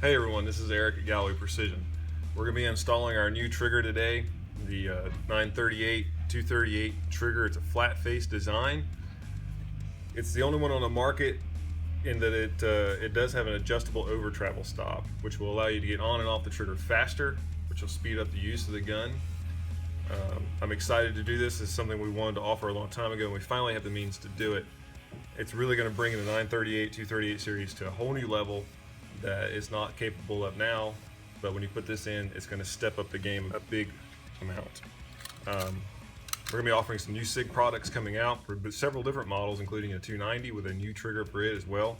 Hey everyone, this is Eric at Galloway Precision. We're going to be installing our new trigger today, the 938 238 trigger. It's a flat face design. It's the only one on the market in that it does have an adjustable over travel stop, which will allow you to get on and off the trigger faster, which will speed up the use of the gun. I'm excited to do this. It's something we wanted to offer a long time ago, and we finally have the means to do it. It's really going to bring the 938 238 series to a whole new level that it's not capable of now, but when you put this in, it's going to step up the game a big amount. We're going to be offering some new Sig products coming out for several different models, including a 290 with a new trigger for it as well.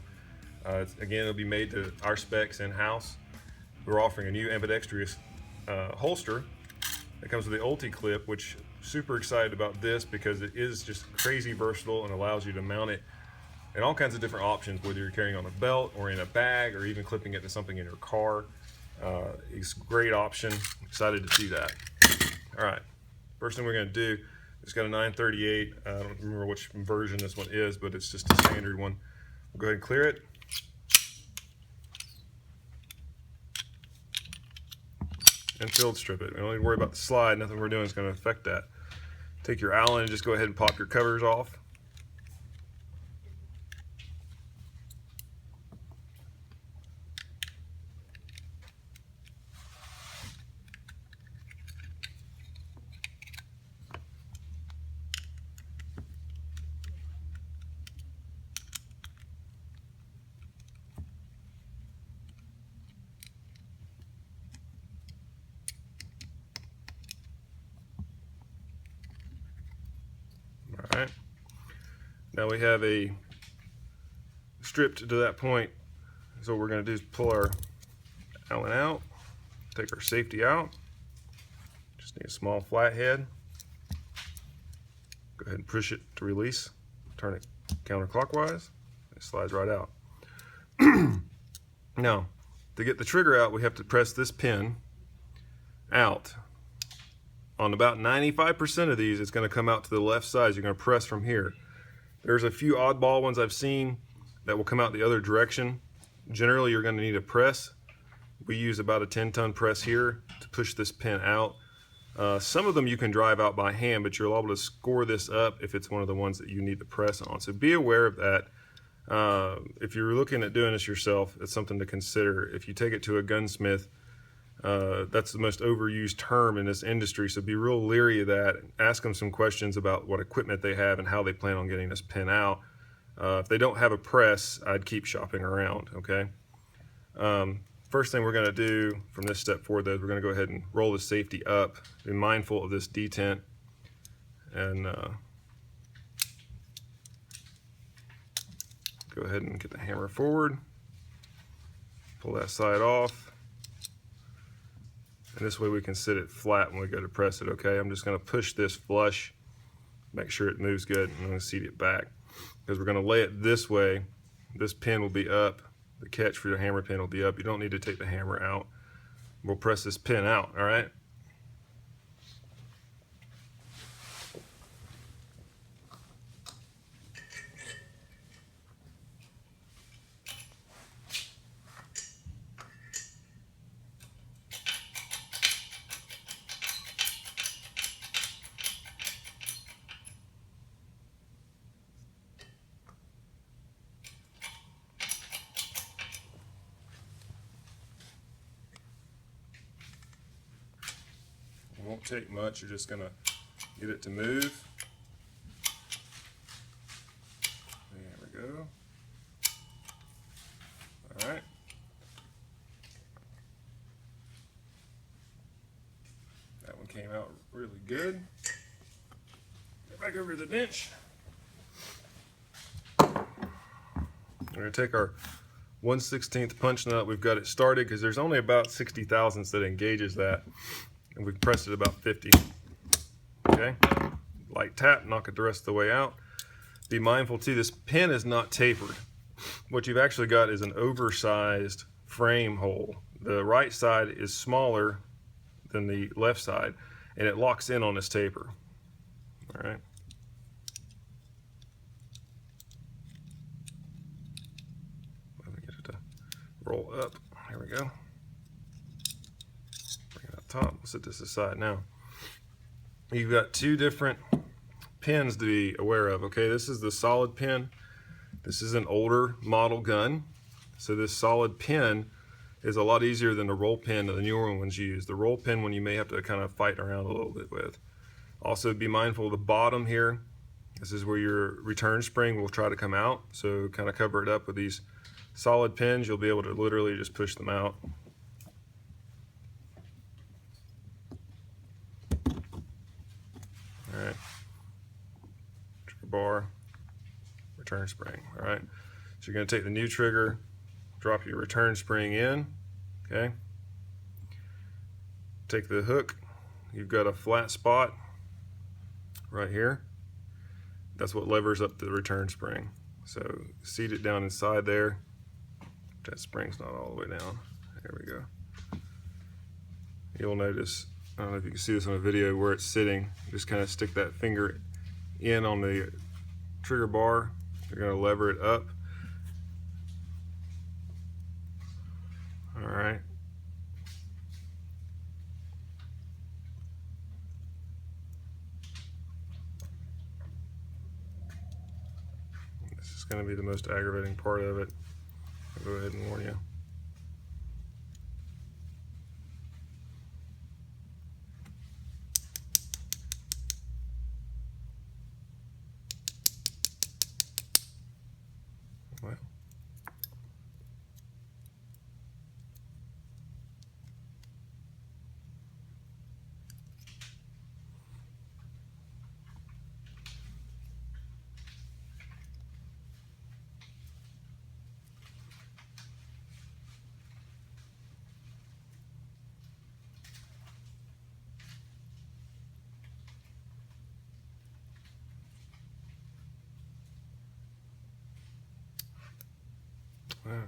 Again, it'll be made to our specs in-house. We're offering a new ambidextrous holster that comes with the ulti clip, which super excited about this because it is just crazy versatile and allows you to mount it and all kinds of different options, whether you're carrying on a belt or in a bag or even clipping it to something in your car. It's a great option. Excited to see that. All right, first thing we're going to do, it's got a 938. I don't remember which version this one is, but it's just a standard one. We'll go ahead and clear it. And field strip it. We don't need to worry about the slide. Nothing we're doing is going to affect that. Take your Allen and just go ahead and pop your covers off. All right, now we have a stripped to that point, so what we're going to do is pull our Allen out, take our safety out, just need a small flathead, go ahead and push it to release, turn it counterclockwise, it slides right out. Now, to get the trigger out, we have to press this pin out. On about 95% of these, it's going to come out to the left side. You're going to press from here. There's a few oddball ones I've seen that will come out the other direction. Generally, you're going to need a press. We use about a 10-ton press here to push this pin out. Some of them you can drive out by hand, but you're able to score this up if it's one of the ones that you need the press on. So be aware of that. If you're looking at doing this yourself, it's something to consider. If you take it to a gunsmith, that's the most overused term in this industry, so be real leery of that. Ask them some questions about what equipment they have and how they plan on getting this pin out. If they don't have a press, I'd keep shopping around, okay? First thing we're going to do from this step forward, though, is we're going to go ahead and roll the safety up. Be mindful of this detent, and go ahead and get the hammer forward, pull that side off. And this way we can sit it flat when we go to press it, okay? I'm just going to push this flush, make sure it moves good, and I'm going to seat it back. Because we're going to lay it this way, this pin will be up, the catch for your hammer pin will be up. You don't need to take the hammer out. We'll press this pin out, all right? It won't take much, you're just going to get it to move. There we go. Alright. That one came out really good. Get back over to the bench. We're going to take our 1/16 punch nut. We've got it started because there's only about 60 thousandths that engages that. And we've pressed it about 50. Okay, light tap, knock it the rest of the way out. Be mindful too, this pin is not tapered. What you've actually got is an oversized frame hole. The right side is smaller than the left side, and it locks in on this taper. All right. Let me get it to roll up. Here we go. Bring it up top. We'll set this aside now. You've got two different pins to be aware of. Okay, this is the solid pin. This is an older model gun, so this solid pin is a lot easier than the roll pin that the newer ones use. The roll pin one you may have to kind of fight around a little bit with. Also be mindful of the bottom here. This is where your return spring will try to come out, so kind of cover it up with these solid pins. You'll be able to literally just push them out. All right, trigger bar, return spring. All right, so you're going to take the new trigger, drop your return spring in. Okay, take the hook. You've got a flat spot right here. That's what levers up the return spring. So seat it down inside there. That spring's not all the way down. There we go. You'll notice, I don't know if you can see this on a video, where it's sitting. Just kind of stick that finger in on the trigger bar. You're going to lever it up. All right. This is going to be the most aggravating part of it. I'll go ahead and warn you. Well. Okay.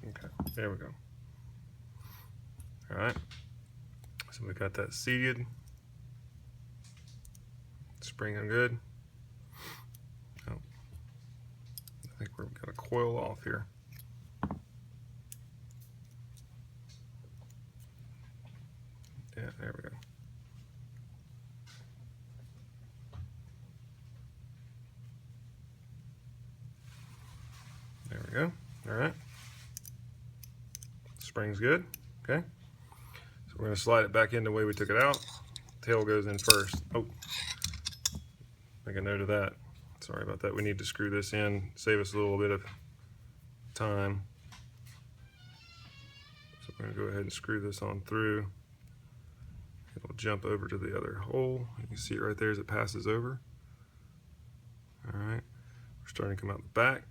Okay, there we go. All right, so we got that seated. Springing good. Oh, I think we're gonna coil off here. Yeah, there we go. There we go. All right. Spring's good. Okay. So we're going to slide it back in the way we took it out. Tail goes in first. Oh, make a note of that. Sorry about that. We need to screw this in, save us a little bit of time. So we're going to go ahead and screw this on through. It'll jump over to the other hole. You can see it right there as it passes over. All right, we're starting to come out the back.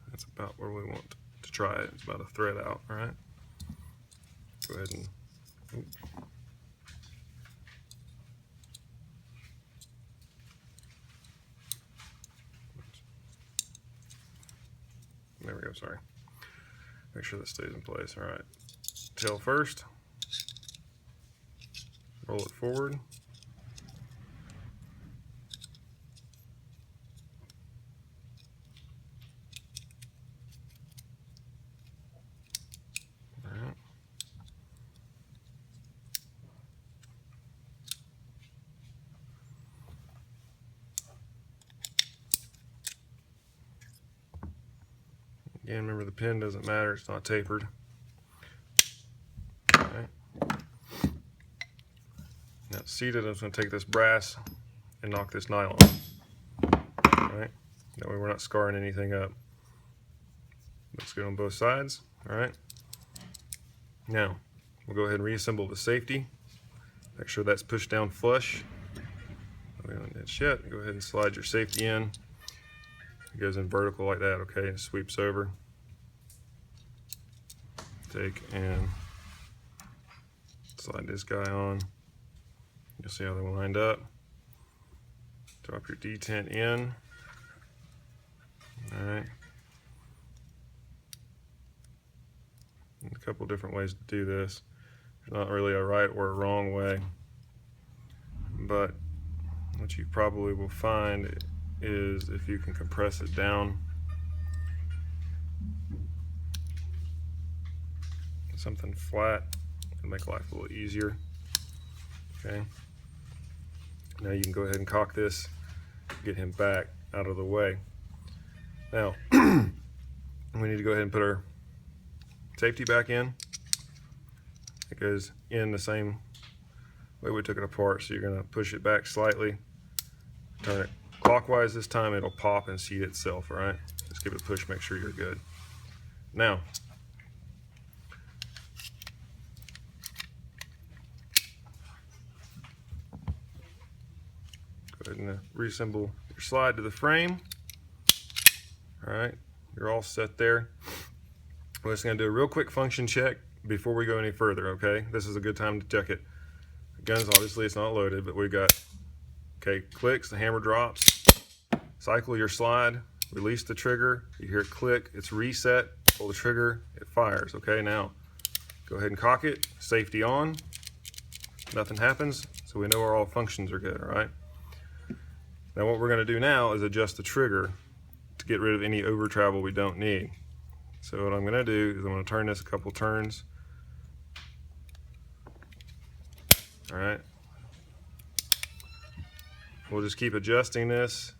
That's about where we want to try it. It's about a thread out. All right, go ahead and. Oops. There we go. Sorry. Make sure that stays in place. All right, tail first. Roll it forward. All right. Again, remember the pin doesn't matter, it's not tapered. All right. Now it's seated, I'm just going to take this brass and knock this nylon. Alright, that way we're not scarring anything up. Looks good on both sides. Alright, now we'll go ahead and reassemble the safety. Make sure that's pushed down flush. We don't need shit. Go ahead and slide your safety in. It goes in vertical like that, okay, and sweeps over. Take and slide this guy on. You'll see how they lined up. Drop your detent in. All right. And a couple different ways to do this. There's not really a right or a wrong way. but what you probably will find is if you can compress it down something flat, it'll make life a little easier. Okay, now you can go ahead and cock this, get him back out of the way. Now we need to go ahead and put our safety back in. It goes in the same way we took it apart, so you're going to push it back slightly, turn it clockwise. This time it'll pop and seat itself. All right, just give it a push, make sure you're good. Now go ahead and reassemble your slide to the frame. All right, you're all set there. We're just going to do a real quick function check before we go any further. Okay, this is a good time to check it. The gun's obviously it's not loaded, but we've got, okay, clicks, the hammer drops. Cycle your slide, release the trigger, you hear it click, it's reset, pull the trigger, it fires. Okay, now go ahead and cock it, safety on, nothing happens, so we know our all functions are good. All right, now what we're going to do now is adjust the trigger to get rid of any over travel we don't need. So what I'm going to do is I'm going to turn this a couple turns. All right, we'll just keep adjusting this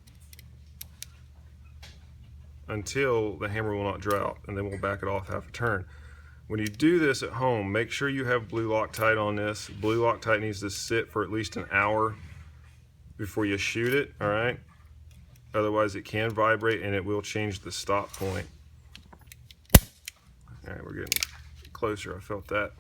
until the hammer will not drop, and then we'll back it off half a turn. When you do this at home, make sure you have blue Loctite on this. Blue Loctite needs to sit for at least an hour before you shoot it. All right, otherwise it can vibrate and it will change the stop point. All right, we're getting closer. I felt that.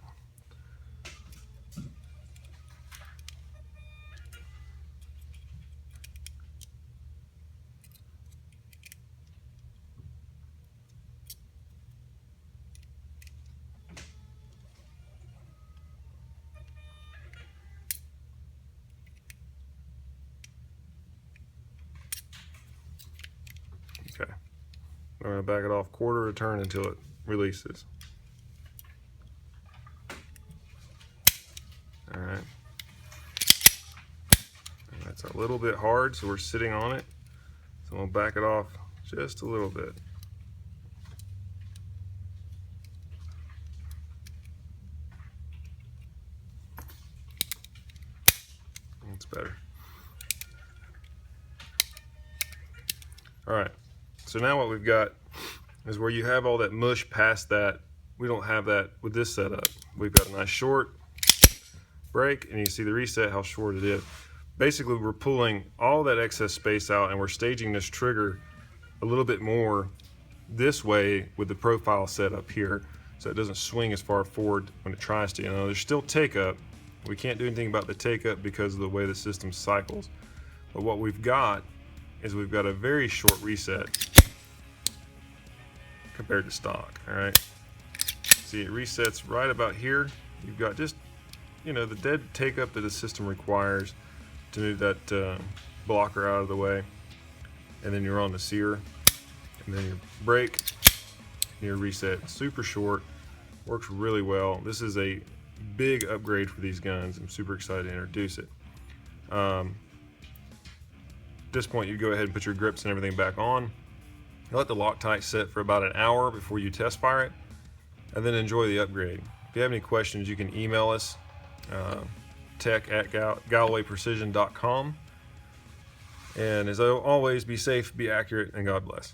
Okay, we're going to back it off quarter of a turn until it releases. All right, and that's a little bit hard, so we're sitting on it. So we'll back it off just a little bit. That's better. All right, so now what we've got is where you have all that mush past that. We don't have that with this setup. We've got a nice short break, and you see the reset, how short it is. Basically, we're pulling all that excess space out, and we're staging this trigger a little bit more this way with the profile set up here, so it doesn't swing as far forward when it tries to. You know, there's still take up. We can't do anything about the take up because of the way the system cycles. But what we've got is we've got a very short reset compared to stock. All right, see, it resets right about here. You've got just, you know, the dead take up that the system requires to move that blocker out of the way, and then you're on the sear, and then your brake, and your reset. Super short, works really well. This is a big upgrade for these guns. I'm super excited to introduce it. At this point, you go ahead and put your grips and everything back on. You let the Loctite sit for about an hour before you test fire it, and then enjoy the upgrade. If you have any questions, you can email us, tech@gallowayprecision.com. And as always, be safe, be accurate, and God bless.